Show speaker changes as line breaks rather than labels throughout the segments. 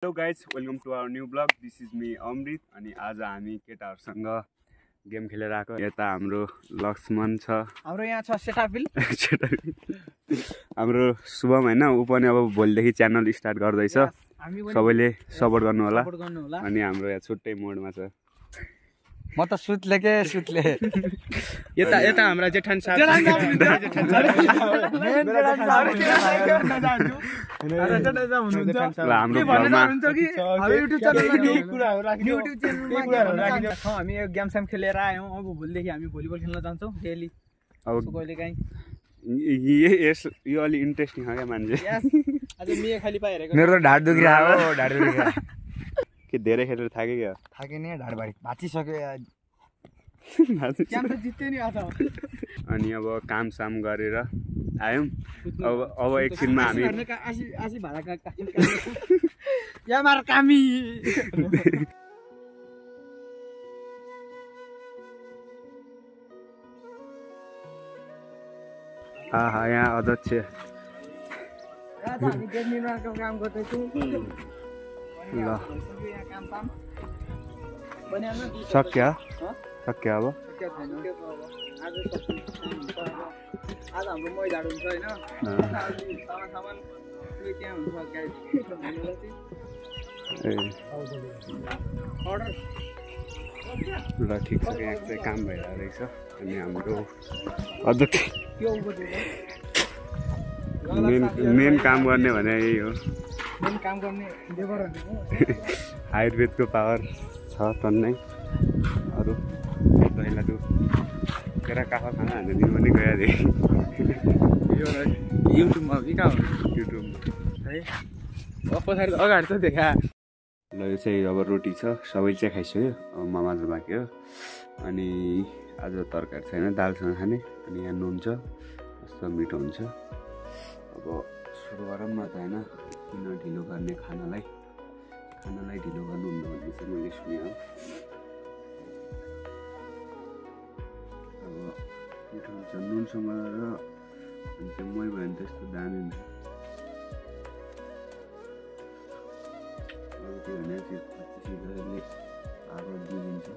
Hello guys, welcome to our new blog. This is me Amrit. अनि आज हामी केटाहरूसँग गेम खेलेर आएको। यता हाम्रो लक्ष्मण छ,
हाम्रो यहाँ छ सेटाफिल
हाम्रो शुभम हैन, उ पनि अब भोलिदेखि च्यानल स्टार्ट गर्दैछ। सबैले सपोर्ट गर्नु होला। अनि हाम्रो यहाँ छुट्टै मोडमा छ।
म त सुत्ले यता हाम्रा जेठान साहब हामी गेम सेम खेलेर आयौँ। अब भोलिदेखि हामी भलिबल खेल्न जान्छौँ डेली। अब कहिलेकाहीँ
यो अलि इन्ट्रेस्टिङ छ क्या मान्छे।
आज मेय खाली पाइरहेको
मेरो त ढाड दुखिरहेको ढाड दुखिरहेको
के धेरै खेलेर थाके क्या?
थाके नि ढाडबाडी भाँचिसक्यो
गेम त जित्यो नि आज।
अनि अब काम साम गरेर आयौँ। अब एकछिनमा हामी
आसी भाडा या मार कामी
यहाँ अध्यक्ष
हामी गेम निर्माणको काम गर्दैछौँ।
ल सक्यो अब
आज हाम्रो मै झाडु हुन्छ होइन। त्यहाँ हुन्छ
ल ठिक छ। यहाँ चाहिँ काम भइरहेको रहेछ। अनि हाम्रो अध्यक्ष मेन काम गर्ने भने यही हो। आयुर्वेदको पावर छ टन्नै। अरू पहिला त्यो तेरा काफा खाना हान्ने दिन पनि गइहाल्यो
युट्युबमा
युट्युबमा
पछाडि अगाडि त देखा।
ल यो चाहिँ अब रोटी छ, सबैले चाहिँ खाइसक्यो। अब मात्र बाँकी हो। अनि आज तरकारी छैन, दालसँग खाने। अनि यहाँ नुन छ, कस्तो मिठो हुन्छ। अब सुरु गरौँ न त होइन, किन ढिलो गर्ने खानालाई ढिलो गर्नुहुन्न भन्ने चाहिँ मैले सुने हो। अब मिठो हुन्छ नुनसँग र त्यो मै भयो भने त्यस्तो दामी हुन्छ। अब त्यो भने चाहिँ सिधैले आगो दिइदिन्छ।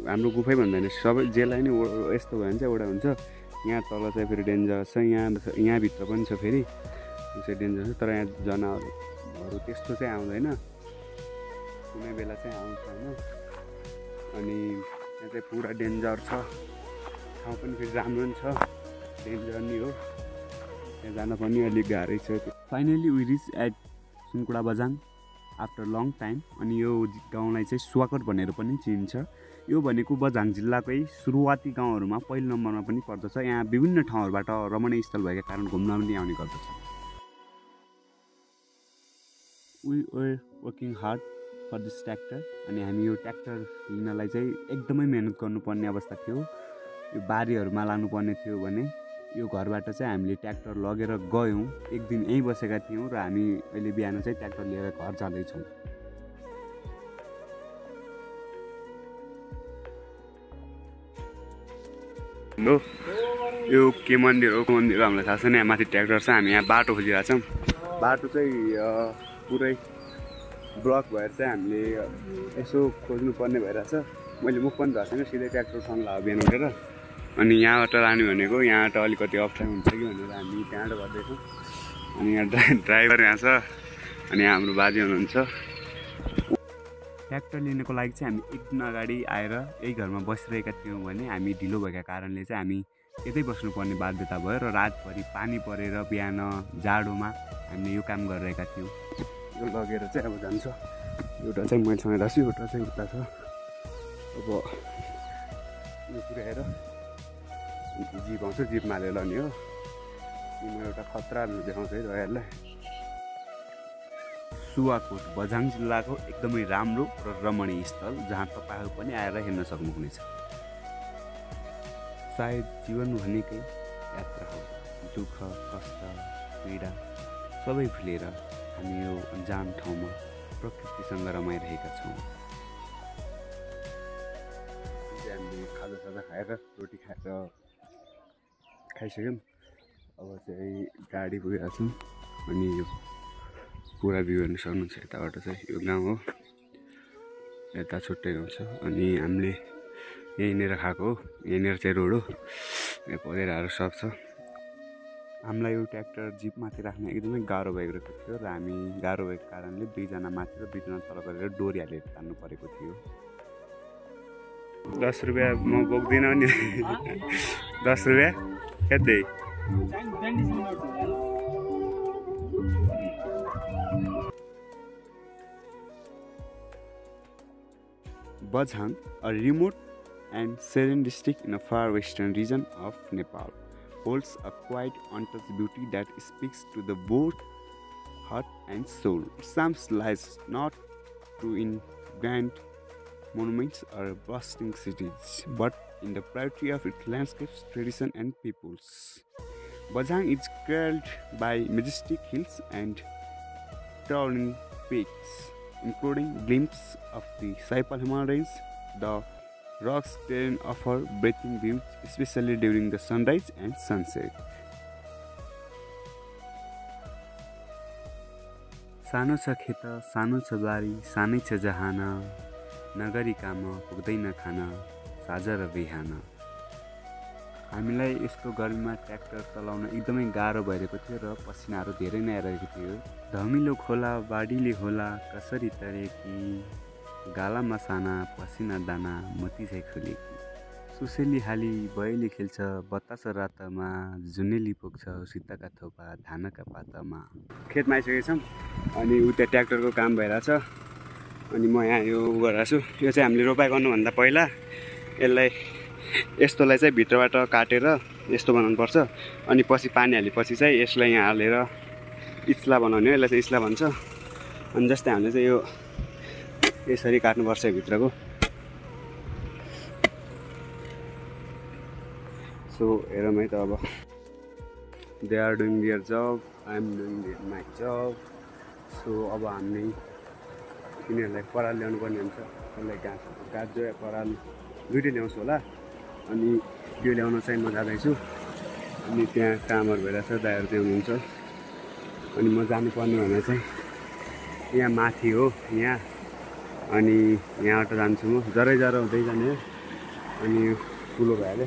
हाम्रो गुफै भन्दैन, सबै जेलाई नै यस्तो भयो भने चाहिँ एउटा हुन्छ। यहाँ तल चाहिँ फेरि डेन्जर छ, यहाँभित्र पनि छ फेरि चाहिँ डेन्जर छ। तर यहाँ जनावरहरू त्यस्तो चाहिँ आउँदैन, कुनै बेला चाहिँ आउँछ होइन। अनि यहाँ चाहिँ पुरा डेन्जर छ। ठाउँ पनि फेरि राम्रो पनि छ, डेन्जर नि हो। त्यहाँ जान पनि अलिक गाह्रै छ। Finally we reach at Sunkuda Bajang after long time. अनि यो गाउँलाई चाहिँ स्वाकट भनेर पनि चिनिन्छ। यो भनेको बझाङ जिल्लाकै सुरुवाती गाउँहरूमा पहिलो नम्बरमा पनि पर्दछ। यहाँ विभिन्न ठाउँहरूबाट रमणीय स्थल भएका कारण घुम्न पनि आउने गर्दछ। We were working hard for this tractor. अनि हामी यो ट्र्याक्टर लिनलाई चाहिँ एकदमै मिहिनेत गर्नुपर्ने अवस्था थियो। यो बारीहरूमा लानुपर्ने थियो भने यो घरबाट चाहिँ हामीले ट्र्याक्टर लगेर गयौँ। एक दिन यहीँ बसेका थियौँ र हामी अहिले बिहान चाहिँ ट्र्याक्टर लिएर घर जाँदैछौँ। लो यो के मन्दिर हो? मन्दिर हामीलाई थाहा छैन। यहाँ माथि ट्र्याक्टर छ, हामी यहाँ बाटो खोजिरहेको छौँ। बाटो चाहिँ पुरै ब्लक भएर चाहिँ हामीले यसो खोज्नुपर्ने भइरहेछ। मैले मुख पनि भएको छैन, सिधै ट्र्याक्टरसँग लाग्यो बिहान उठेर। अनि यहाँबाट लाने भनेको यहाँबाट अलिकति अप्ठ्यारो हुन्छ कि भनेर हामी त्यहाँबाट गर्दैछौँ। अनि यहाँ ड्राइभर यहाँ छ, अनि हाम्रो बाजे हुनुहुन्छ। ट्र्याक्टर लिनको लागि चाहिँ हामी एक दिन अगाडि आएर यही घरमा बसिरहेका थियौँ भने हामी ढिलो भएका कारणले चाहिँ हामी यतै बस्नुपर्ने बाध्यता भयो। र रातभरि पानी परेर बिहान जाडोमा हामीले यो काम गरिरहेका थियौँ। यो लगेर चाहिँ अब जान्छ। एउटा चाहिँ मैलेसँग राख्छु, एउटा चाहिँ उता छ। अब यो पुऱ्याएर जिप आउँछ, जिपमा हालेर लग्ने हो। म एउटा खतरा देखाउँछु है तपाईँहरूलाई। सुवाकोट बझाङ जिल्लाको एकदमै राम्रो र रमणीय स्थल जहाँ तपाईँहरू पनि आएर हेर्न सक्नुहुनेछ। सायद जीवन भनेकै यात्रा हो। दुःख कष्ट पीडा सबै भुलेर हामी यो अन्जान ठाउँमा प्रकृतिसँग रमाइरहेका छौँ। हामीले खाजा खाएर रोटी खाएर खाइसक्यौँ। अब चाहिँ गाडी पुगेका छौँ अनि यो पुरा भ्यू हेर्न सक्नुहुन्छ। यताबाट चाहिँ यो गाउँ हो, यता छुट्टै हुन्छ अनि हामीले यहीँनिर खाएको हो। यहीँनिर चाहिँ रोड हो, यहाँ पँधेराहरू सब छ। हामीलाई यो ट्र्याक्टर जिपमाथि राख्न एकदमै गाह्रो भइरहेको थियो र हामी गाह्रो भएको कारणले 2 जना माथि र 2 जना तल गरेर डोरी हालेर तान्नु परेको थियो। 10 रुपियाँ म बोक्दिनँ नि। 10 रुपियाँ खेद्दै Bajhang, a remote and serene district in a far western region of Nepal, holds a quiet, untouched beauty that speaks to the both heart and soul. Its lies not true in grand monuments or bustling cities, but in the purity of its landscapes, tradition, and peoples. Bajhang is called by majestic hills and towering peaks, including glimpses of the Saipal Himalayas. The rocks terrain offer breathtaking views, especially during the sunrise and sunset. सानो छ खेत, सानो छ बारी, सानै छ जहाना, नगरी काम पुग्दैन खान, साँझ र बिहान। हामीलाई यस्तो गर्मीमा ट्र्याक्टर चलाउन एकदमै गाह्रो भइरहेको थियो र पसिनाहरू धेरै नै आइरहेको थियो। धमिलो खोला बाढीले होला कसरी तरेकी, गालामा साना पसिना दाना मोती चाहिँ खुलेकी। सुसेली हाली बयली खेल्छ बतास रातमा, जुनेली पुग्छ सित्ताका थोपा धानका पातमा। खेतमा आइसकेको छौँ अनि उता ट्र्याक्टरको काम भइरहेछ अनि म यहाँ यो गरिरहेको छु। यो चाहिँ हामीले रोपाइ गर्नुभन्दा पहिला यस्तोलाई चाहिँ भित्रबाट काटेर यस्तो बनाउनुपर्छ अनि पछि पानी हालेपछि चाहिँ यसलाई यहाँ हालेर इस्ला बनाउने हो। यसलाई चाहिँ इस्ला भन्छ। अनि जस्तै हामीले चाहिँ यो यसरी काट्नुपर्छ भित्रको। सो हेरौँ है त अब। They are doing their job, I am doing my job. So अब हामीले यिनीहरूलाई पराल ल्याउनु पर्ने हुन्छ। यसलाई गाजो या पराल दुइटै ल्याउँछु होला। अनि त्यो ल्याउन चाहिँ म जाँदैछु अनि त्यहाँ कामहरू भइरहेछ, दाइहरू त्यहाँ हुनुहुन्छ। अनि म जानुपर्ने भने चाहिँ यहाँ माथि हो यहाँ, अनि यहाँबाट जान्छु म। जरै हुँदै जाने हो। अनि यो ठुलो भइहाल्यो।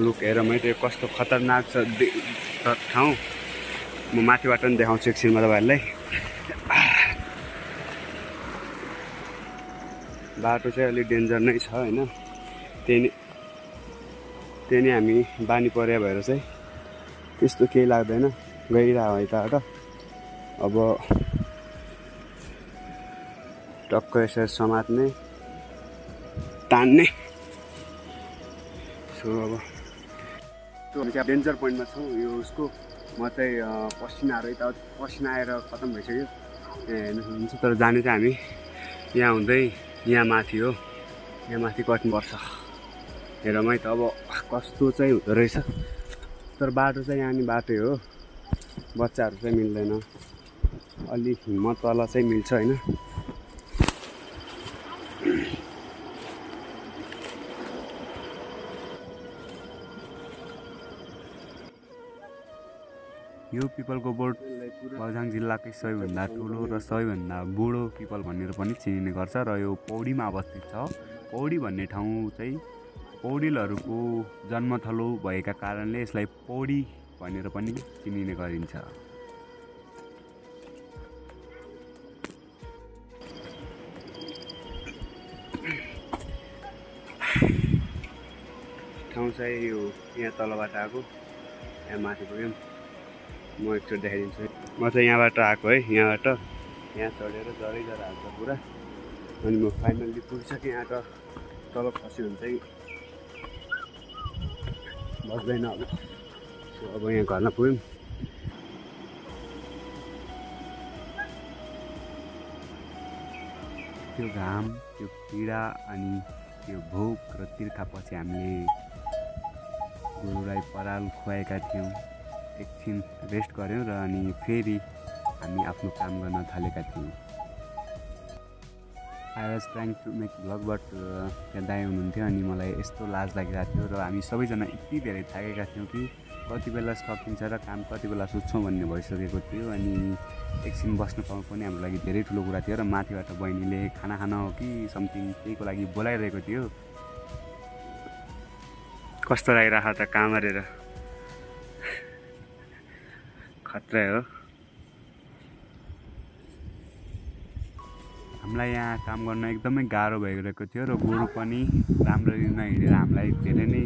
लुक हेर मैले त्यो कस्तो खतरनाक छ ठाउँ। म माथिबाट पनि देखाउँछु एकछिनमा तपाईँहरूलाई। बाटो चाहिँ अलिक डेन्जर नै छ होइन। त्यही नै हामी बानी परे भएर चाहिँ त्यस्तो केही लाग्दैन, गइरहेको है यताबाट। अब टक्क यसरी समात्ने तान्ने। सो अब हामी चाहिँ डेन्जर पोइन्टमा छौँ। यो उसको म चाहिँ पसिनाहरू यता पसिना आएर खतम भइसक्यो हेर्नु सक्नुहुन्छ। तर जाने चाहिँ हामी यहाँ हुँदै यहाँ माथि हो, यहाँ माथि कट्नुपर्छ। हेरौँ है त अब कस्तो चाहिँ हुँदो रहेछ। तर बाटो चाहिँ यहाँ नि बाटै हो, बच्चाहरू चाहिँ मिल्दैन। अलिक हिम्मत तल चाहिँ मिल्छ होइन। यो पिपलको बोट बझाङ जिल्लाकै सबैभन्दा ठुलो र सबैभन्दा बुढो पिपल भनेर पनि चिनिने गर्छ र यो पौडीमा अवस्थित छ। पौडी भन्ने ठाउँ चाहिँ पौडिलहरूको जन्मथलो भएका कारणले यसलाई पौडी भनेर पनि चिनिने गरिन्छ। ठाउँ चाहिँ यो यहाँ तलबाट आएको, यहाँ माथि पुग्यौँ। म एकचोटि देखाइदिन्छु। म चाहिँ यहाँबाट आएको है, यहाँबाट यहाँ चढेर जरै हाल्छ पुरा। अनि म फाइनल्ली पुगिसकेँ। यहाँ त तल खस्यो भने चाहिँ बस्दैन अब। अब यहाँ घरमा पुग्यौँ। त्यो घाम, त्यो पीडा अनि त्यो भोक र तिर्खापछि हामीले गोरुलाई पराल खुवाएका थियौँ। एकछिन रेस्ट गऱ्यौँ र अनि फेरि हामी आफ्नो काम गर्न थालेका थियौँ। I was trying to make vlog but त्यहाँ दाइ हुनुहुन्थ्यो अनि मलाई यस्तो लाज लागिरहेको थियो र हामी सबैजना यति धेरै थाकेका थियौँ कि कति बेला सकिन्छ र काम कति बेला सुत्छौँ भन्ने भइसकेको थियो। अनि एकछिन बस्नु पाउनु पनि हाम्रो लागि धेरै ठुलो कुरा थियो र माथिबाट बहिनीले खाना खान हो कि समथिङ केहीको लागि बोलाइरहेको थियो। कस्तो लागिरहेको त काम गरेर, खतरा हो। हामीलाई यहाँ काम गर्न एकदमै गाह्रो भइरहेको थियो र गोरु पनि राम्ररी नहिँडेर हामीलाई धेरै नै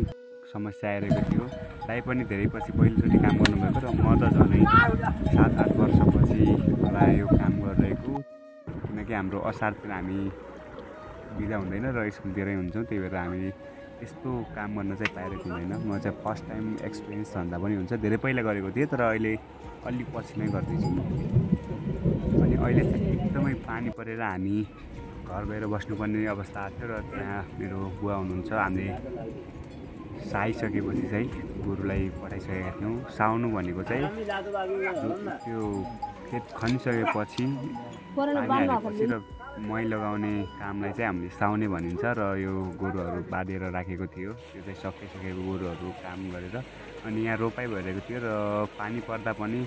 समस्या आइरहेको थियो। दाइ पनि धेरै पछि पहिलोचोटि काम गर्नुभएको र म त झनै 7-8 वर्षपछि मलाई यो काम गरिरहेको, किनकि हाम्रो असारतिर हामी बिदा हुँदैन र स्कुलतिरै हुन्छौँ, त्यही भएर हामी यस्तो काम गर्न चाहिँ पाइरहेको हुँदैन। म चाहिँ फर्स्ट टाइम एक्सपिरियन्स भन्दा पनि हुन्छ, धेरै पहिला गरेको थिएँ तर अहिले अलि पछि नै गर्दैछु। अनि अहिले चाहिँ एकदमै पानी परेर हामी घर गएर बस्नुपर्ने अवस्था आएको थियो र त्यहाँ मेरो बुवा हुनुहुन्छ, हामीले साइसकेपछि चाहिँ गोरुलाई पठाइसकेका थियौँ। साउनु भनेको चाहिँ त्यो खेत खनिसकेपछि पानी हालेपछि र मही लगाउने कामलाई चाहिँ हामीले साउने भनिन्छ र यो गोरुहरू बाँधेर राखेको थियो। त्यो चाहिँ सकिसकेको गोरुहरू काम गरेर अनि यहाँ रोपाइ भइरहेको थियो र पानी पर्दा पनि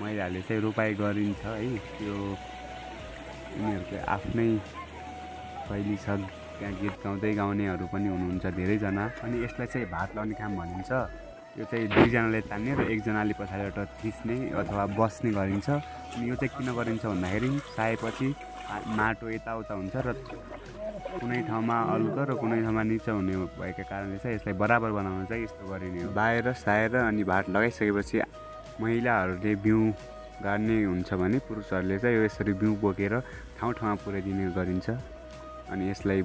महिलाहरूले चाहिँ रोपाइ गरिन्छ है। त्यो उनीहरूको आफ्नै शैली छ, त्यहाँ गीत गाउँदै गाउनेहरू पनि हुनुहुन्छ धेरैजना। अनि यसलाई चाहिँ भात लाउने काम भनिन्छ। यो चाहिँ दुईजनाले तान्ने र एकजनाले पछाडिबाट थिच्ने अथवा बस्ने गरिन्छ। अनि यो चाहिँ किन गरिन्छ भन्दाखेरि साएपछि माटो यताउता हुन्छ र कुनै ठाउँमा अल्को र कुनै ठाउँमा निचो हुने भएका कारणले चाहिँ यसलाई बराबर बनाउन चाहिँ यस्तो गरिने हो। बाएर साएर अनि भात लगाइसकेपछि महिलाहरूले बिउँ गाड्ने हुन्छ भने पुरुषहरूले चाहिँ यो यसरी बिउँ बोकेर ठाउँ ठाउँमा पुर्याइदिने गरिन्छ। अनि यसलाई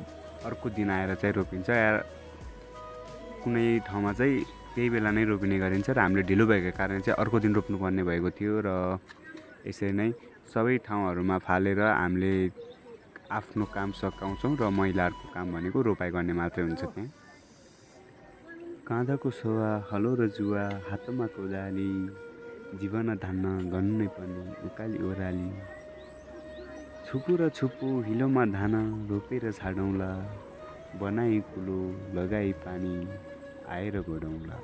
अर्को दिन आएर चाहिँ रोपिन्छ या कुनै ठाउँमा चाहिँ त्यही बेला नै रोपिने गरिन्छ र हामीले ढिलो भएको कारण चाहिँ अर्को दिन रोप्नुपर्ने भएको थियो र यसरी नै सबै ठाउँहरूमा फालेर हामीले आफ्नो काम सकाउँछौँ र महिलाहरूको काम भनेको रोपाइ गर्ने मात्रै हुन्छ। त्यहाँ काँधाको सोवा, हलो र जुवा, हातमा कोदाली, जीवन धान्न गर्नु नै पर्ने उकाली ओह्राली, छुपु र छुपु हिलोमा धान रोपेर छाडौँला, बनाई कुलो लगाई पानी आएर गोडौँला।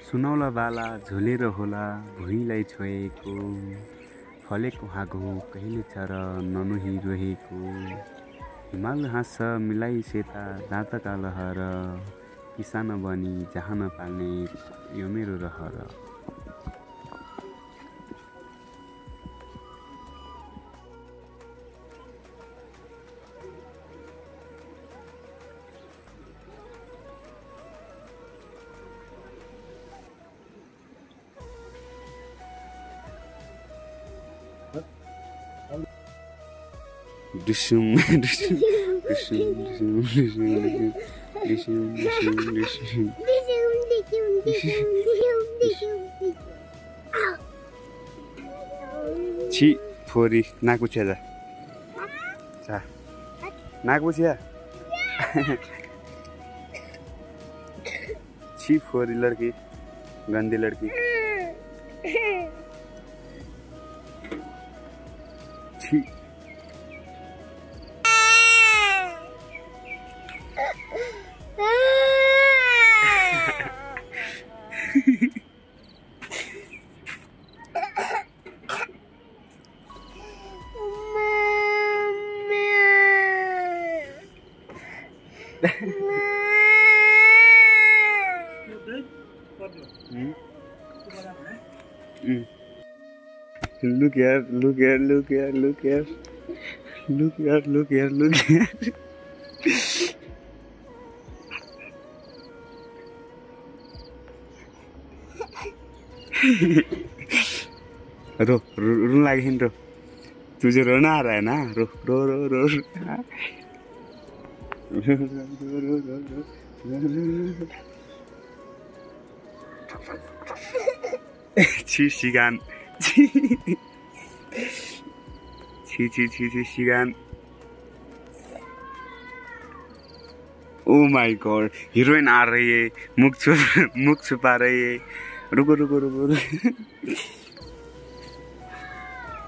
सुनौला बाला झोलेर होला भुइँलाई छोएको, फलेको हाँगो कहिले चर ननुही रोहेको, हिमाल हाँस मिलाई सेता दाँतका लहर, किसान बनी जहाँ पाल्ने यो मेरो रहर। Dusum, dusum, dusum, dusum, dusum, dusum, dusum, dusum. छि फोरी नाकुछिया जा जा नाकुछिया छि फोरी लड़की गंदी लड़की छि Look here, look here, look here, look here, look here, look here, look here. रो रो लगी रो तुझे रोना आ रहा है ना रो रो रो रो छी सिगान छी छी छी छी सिगान ओ माय गॉड हीरोइन आ रही है मुख छुपा रही है रुको रुको रुको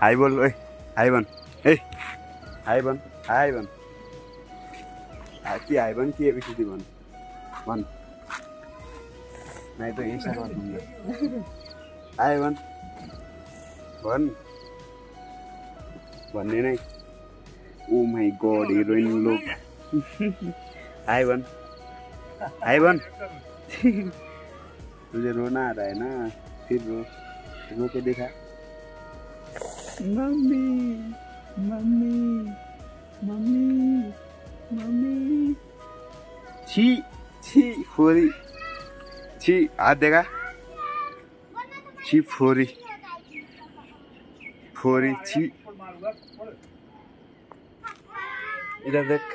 हाई बोल ओए हाई बन ए हाई बन ती हाई बन के बिस्ती बन नहीं तो ऐसा कर दूंगा हाई बन भन्ने नै ओ माय गॉड हीरोइन लोग हाई बन तुझे रोना आ रहा है ना फिर रो के दिखा मम्मी मम्मी मम्मी मम्मी छी छी फोरी छी हाथ देखा छी फोरी छी इधर देख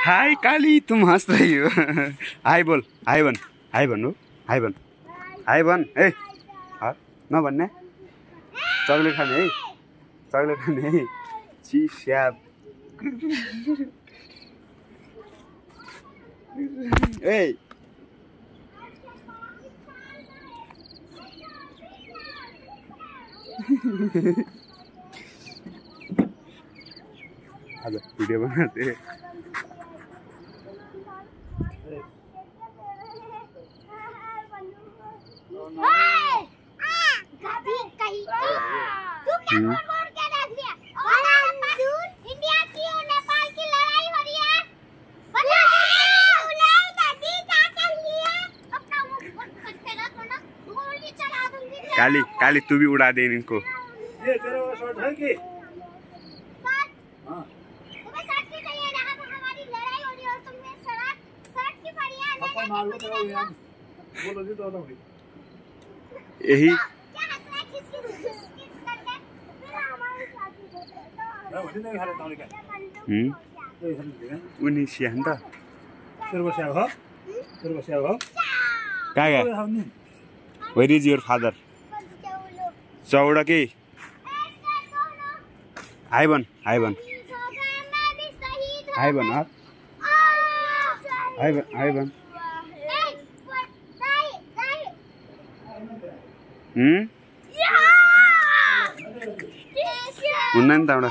हाय काली तुम हंस रही हो हाय बोल हाय बन ए न भन्ने चक्लेट खाने है ची स्याब ए आज वीडियो बनाते काली काली तू भी उड़ा दे इनको
ये तेरा वो शॉट है कि
तुम्हें शर्ट क्यों चाहिए? यहाँ पे हमारी लड़ाई हो रही है और तुमने शर्ट की पड़ी है।
अपन मार लो तो यार बोलो जी तो भाई
यही
क्या हंस रहा है? किस करके फिर हमारी शादी होती है तो
मैं वही नहीं खा लेता हूं क्या ये सब देगा
उनी सियान त
तेरे को क्या हो
कहाँ गया वेयर इज योर फादर चौड़ा के हाई बन हाँ हुन्न नि त एउटा